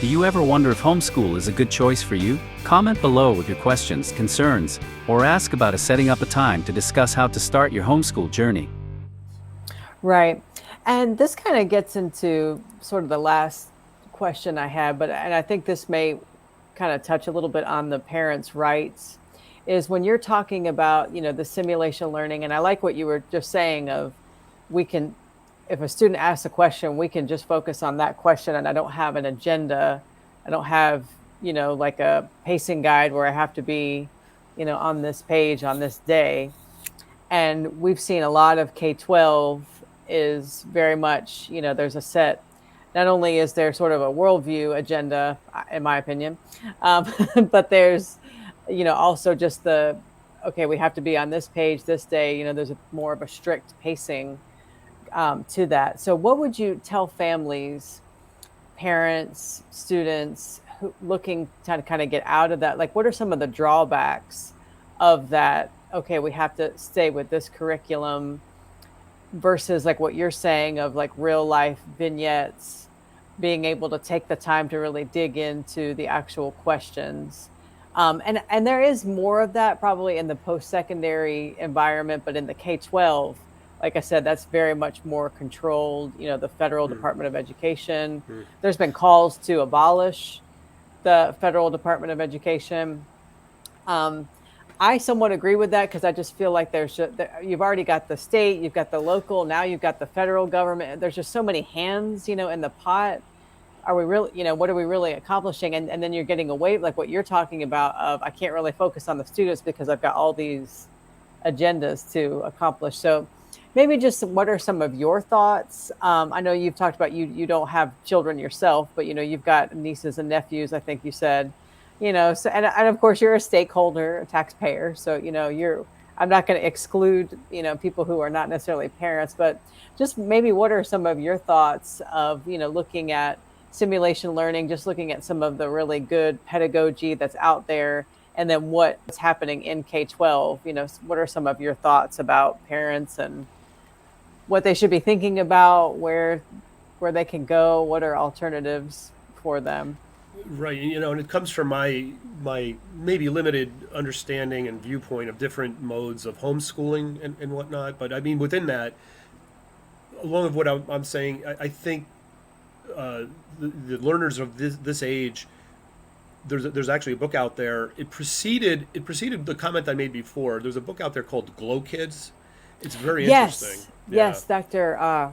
Do you ever wonder if homeschool is a good choice for you? Comment below with your questions, concerns, or ask about setting up a time to discuss how to start your homeschool journey. Right. And this kind of gets into sort of the last question I had, and I think this may kind of touch a little bit on the parents' rights, is when you're talking about, the simulation learning, and I like what you were just saying of we can, if a student asks a question, we can just focus on that question and I don't have an agenda. I don't have, like a pacing guide where I have to be, on this page on this day. And we've seen a lot of K-12 is very much, there's a set, not only is there sort of a worldview agenda, in my opinion, um, but there's, also just okay, we have to be on this page this day. There's more of a strict pacing to that. So what would you tell families, parents, students looking to kind of get out of that? Like, what are some of the drawbacks of that? Okay, we have to stay with this curriculum versus like what you're saying of like real life vignettes, being able to take the time to really dig into the actual questions. And there is more of that probably in the post-secondary environment, but in the K-12, like I said, that's very much more controlled. The federal Hmm. Department of Education. Hmm. There's been calls to abolish the federal Department of Education. Um, I somewhat agree with that because I just feel like you've already got the state, you've got the local, now you've got the federal government. There's just so many hands, in the pot. Are we really, what are we really accomplishing? And then you're getting away, like what you're talking about of I can't really focus on the students because I've got all these agendas to accomplish. So maybe just what are some of your thoughts? I know you've talked about you don't have children yourself, but you've got nieces and nephews, I think you said, so and of course you're a stakeholder, a taxpayer. So, I'm not going to exclude, people who are not necessarily parents, but just maybe what are some of your thoughts of, looking at simulation learning, just looking at some of the really good pedagogy that's out there, and then what's happening in K-12, what are some of your thoughts about parents and what they should be thinking about, where they can go, what are alternatives for them? Right, and it comes from my maybe limited understanding and viewpoint of different modes of homeschooling and whatnot. But I mean, within that, along with what I'm saying, I think the learners of this age, there's actually a book out there. It preceded the comment I made before. There's a book out there called Glow Kids. It's very interesting. Yes, Yeah, yes, Dr.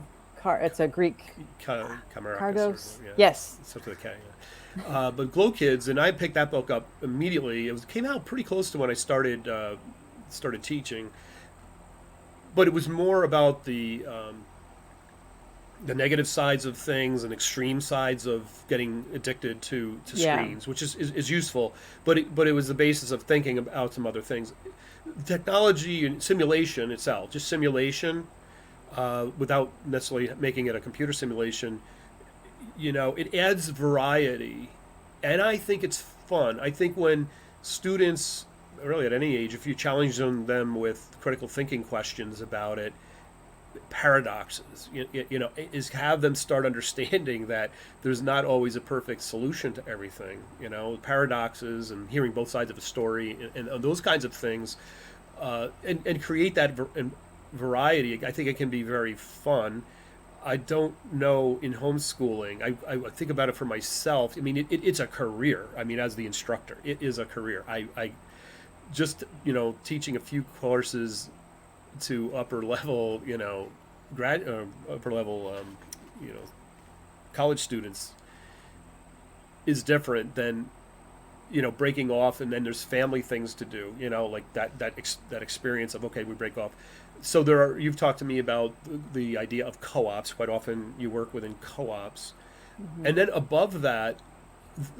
It's a Greek Kamarakis or Cardos. yeah, Yes. something like that. Yeah. But Glow Kids, and I picked that book up immediately. Came out pretty close to when I started teaching, but it was more about the negative sides of things and extreme sides of getting addicted to Yeah. screens, which is useful. But it was the basis of thinking about some other things. Technology and simulation itself, just simulation, without necessarily making it a computer simulation, it adds variety, and I think it's fun. I think when students, really at any age, if you challenge them with critical thinking questions about it, paradoxes, is have them start understanding that there's not always a perfect solution to everything. Paradoxes and hearing both sides of a story and those kinds of things, and create that variety. I think it can be very fun. I don't know in homeschooling. I think about it for myself. I mean, it's a career. I mean, as the instructor, it is a career. I just teaching a few courses to upper level, upper level, you know, college students is different than breaking off, and then there's family things to do, like that experience of, okay, we break off. So you've talked to me about the idea of co-ops. Quite often you work within co-ops, and Hmm. then above that,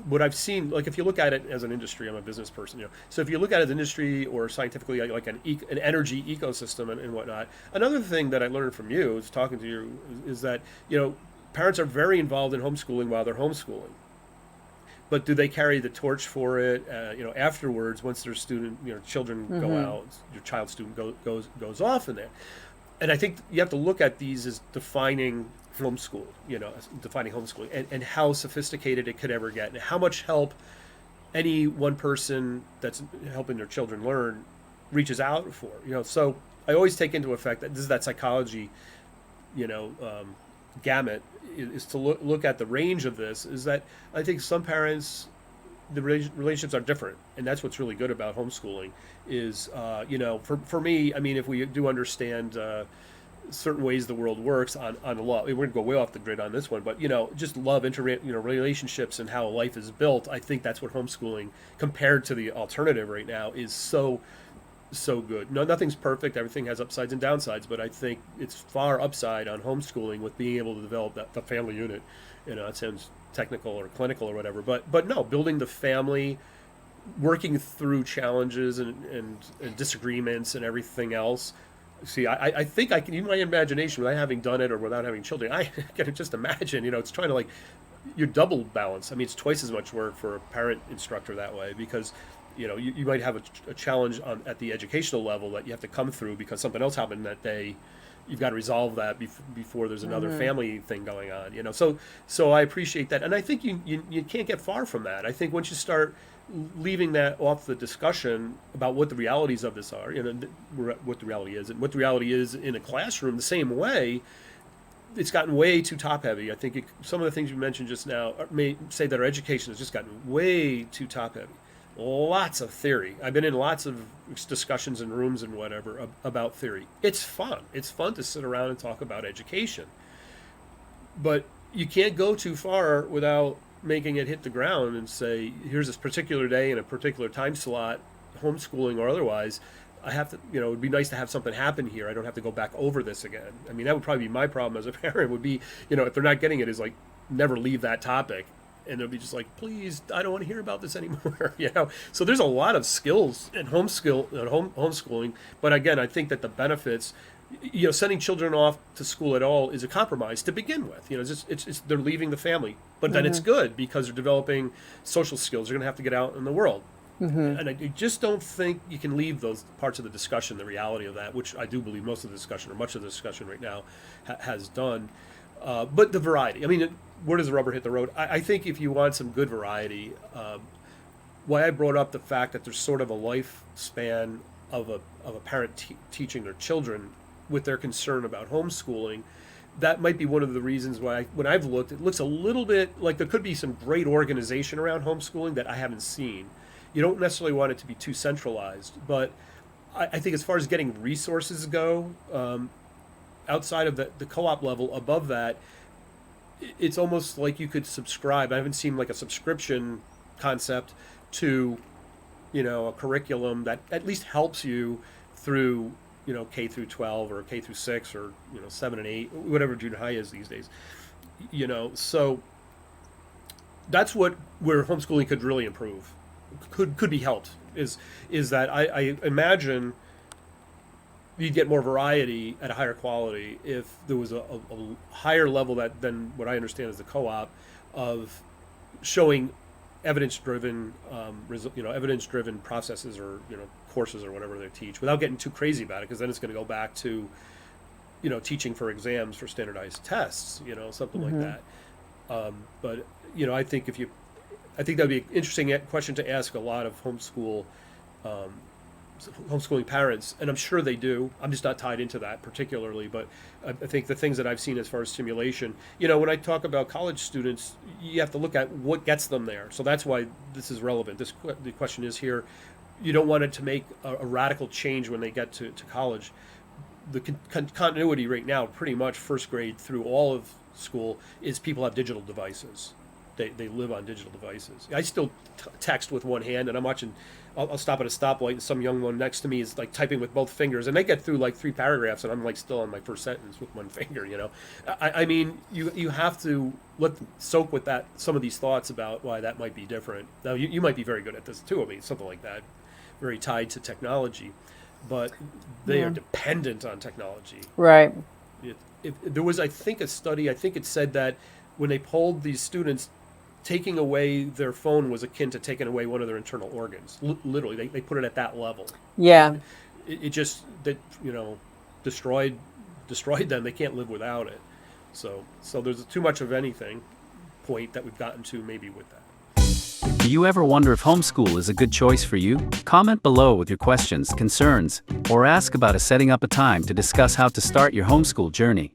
what I've seen, like if you look at it as an industry, I'm a business person, so if you look at it as an industry or scientifically, like an energy ecosystem and whatnot. Another thing that I learned from you, is talking to you, is that parents are very involved in homeschooling while they're homeschooling, but do they carry the torch for it? Afterwards, once their children go Hmm. out, your child student goes off in there. And I think you have to look at these as defining homeschool, defining homeschooling, and how sophisticated it could ever get, and how much help any one person that's helping their children learn reaches out for. So I always take into effect that this is that psychology, you know, gamut is to look at the range of this. Is that I think some parents, the relationships are different, and that's what's really good about homeschooling. Is for me, I mean, if we do understand certain ways the world works on love, we're going to go way off the grid on this one, but just love, relationships and how life is built. I think that's what homeschooling, compared to the alternative right now, is so good. No, nothing's perfect. Everything has upsides and downsides, but I think it's far upside on homeschooling with being able to develop the family unit. It sounds technical or clinical or whatever, but no, building the family, working through challenges and disagreements and everything else. See, I think I can, even my imagination, without having done it or without having children, I can just imagine, it's trying to your double balance. I mean, it's twice as much work for a parent instructor that way, because you might have a challenge at the educational level that you have to come through because something else happened that day. You've got to resolve that before there's another family thing going on. So I appreciate that, and I think you can't get far from that. I think once you start leaving that off the discussion about what the realities of this are, what the reality is, and what the reality is in a classroom, the same way, it's gotten way too top heavy. I think some of the things you mentioned just now may say that our education has just gotten way too top heavy. Lots of theory. I've been in lots of discussions in rooms and whatever about theory. It's fun. It's fun to sit around and talk about education. But you can't go too far without making it hit the ground and say, here's this particular day in a particular time slot, homeschooling or otherwise, I have to, it would be nice to have something happen here. I don't have to go back over this again. I mean, that would probably be my problem as a parent, would be, if they're not getting it, is never leave that topic. And they'll be just please, I don't want to hear about this anymore. So there's a lot of skills in homeschooling. But again, I think that the benefits, sending children off to school at all is a compromise to begin with. It's they're leaving the family, but then it's good because they're developing social skills. They're going to have to get out in the world. And I just don't think you can leave those parts of the discussion, the reality of that, which I do believe most of the discussion, or much of the discussion right now, has done. But the variety. I mean, where does the rubber hit the road? I think if you want some good variety, why I brought up the fact that there's sort of a lifespan of a parent teaching their children with their concern about homeschooling, that might be one of the reasons why when I've looked, it looks a little bit like there could be some great organization around homeschooling that I haven't seen. You don't necessarily want it to be too centralized, but I think as far as getting resources go, outside of the co-op level, above that, it's almost like you could subscribe. I haven't seen a subscription concept to, a curriculum that at least helps you through, K through 12 or K through 6 or, 7 and 8, whatever junior high is these days. So that's where homeschooling could really improve, could be helped, is that I imagine you'd get more variety at a higher quality if there was a higher level than what I understand as the co-op of showing evidence-driven, evidence-driven processes or courses or whatever they teach, without getting too crazy about it, because then it's going to go back to teaching for exams for standardized tests, something like that. But I think that'd be an interesting question to ask a lot of homeschooling parents, and I'm sure they do. I'm just not tied into that particularly, but I think the things that I've seen as far as stimulation, when I talk about college students, you have to look at what gets them there. So that's why this is relevant. The question is here, you don't want it to make a radical change when they get to college. The continuity right now, pretty much first grade through all of school, is people have digital devices. They live on digital devices. I still text with one hand, and I'm watching. I'll stop at a stoplight, and some young one next to me is typing with both fingers, and they get through 3 paragraphs, and I'm still on my first sentence with one finger. I mean, you have to soak with that some of these thoughts about why that might be different. Now, you might be very good at this too. I mean, something like that, very tied to technology, but they are dependent on technology. Right. There was, I think, a study. I think it said that when they polled these students, taking away their phone was akin to taking away one of their internal organs. Literally, they put it at that level. Yeah. It just destroyed destroyed them. They can't live without it. So there's too much of anything point that we've gotten to maybe with that. Do you ever wonder if homeschool is a good choice for you? Comment below with your questions, concerns, or ask about setting up a time to discuss how to start your homeschool journey.